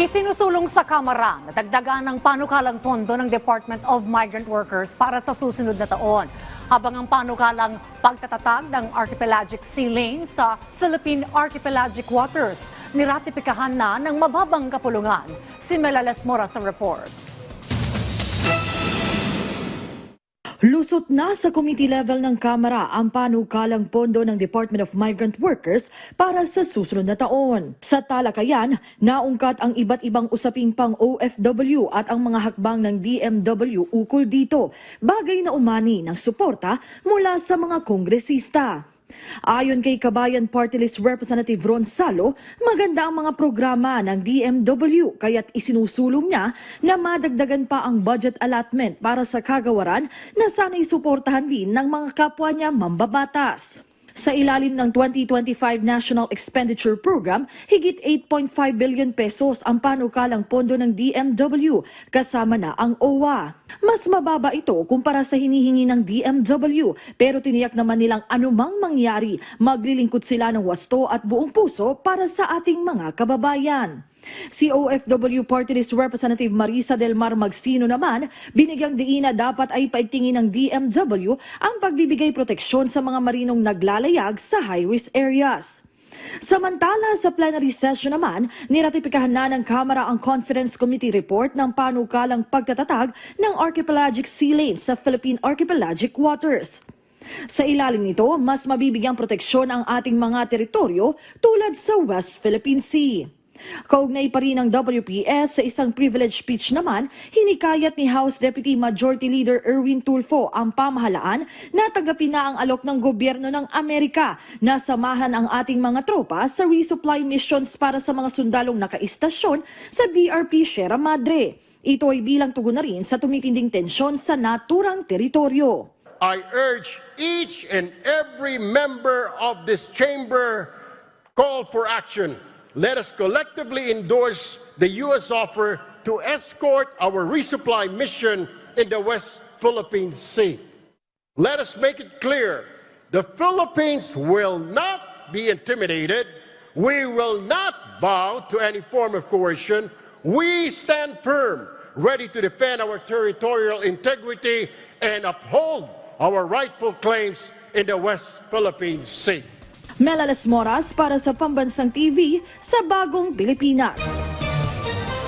Isinusulong sa Kamara na dagdagan ng panukalang pondo ng Department of Migrant Workers para sa susunod na taon. Habang ang panukalang pagtatatag ng archipelagic sea lane sa Philippine archipelagic waters, niratipikahan na ng mababang kapulungan. Si Melales Mora sa report. Lusot na sa committee level ng Kamara ang panukalang pondo ng Department of Migrant Workers para sa susunod na taon. Sa talakayan, naungkat ang iba't ibang usaping pang OFW at ang mga hakbang ng DMW ukol dito, bagay na umani ng suporta mula sa mga kongresista. Ayon kay Kabayan Party List Representative Ron Salo, maganda ang mga programa ng DMW kaya't isinusulong niya na madagdagan pa ang budget allotment para sa kagawaran na sana'y suportahan din ng mga kapwa niya mambabatas. Sa ilalim ng 2025 National Expenditure Program, higit 8.5 billion pesos ang panukalang pondo ng DMW kasama na ang OWA. Mas mababa ito kumpara sa hinihingi ng DMW pero tiniyak naman nilang anumang mangyari, maglilingkod sila ng wasto at buong puso para sa ating mga kababayan. Si OFW Party List Representative Marisa Del Mar Magsino naman, binigyang diin na dapat ay paigtingin ng DMW ang pagbibigay proteksyon sa mga marinong naglalayag sa high-risk areas. Samantala sa plenary session naman, niratipikahan na ng Kamara ang Conference Committee report ng panukalang pagtatatag ng archipelagic sea lane sa Philippine archipelagic waters. Sa ilalim nito, mas mabibigyang proteksyon ang ating mga teritoryo tulad sa West Philippine Sea. Kaugnay pa rin ng WPS sa isang privilege speech naman, hinikayat ni House Deputy Majority Leader Erwin Tulfo ang pamahalaan na tanggapin na ang alok ng gobyerno ng Amerika na samahan ang ating mga tropa sa resupply missions para sa mga sundalong nakaistasyon sa BRP Sierra Madre. Ito ay bilang tugon na rin sa tumitinding tensyon sa naturang teritoryo. I urge each and every member of this chamber call for action. Let us collectively endorse the U.S. offer to escort our resupply mission in the West Philippine Sea. Let us make it clear, the Philippines will not be intimidated. We will not bow to any form of coercion. We stand firm, ready to defend our territorial integrity and uphold our rightful claims in the West Philippine Sea. Melales Moras para sa Pambansang TV sa Bagong Pilipinas.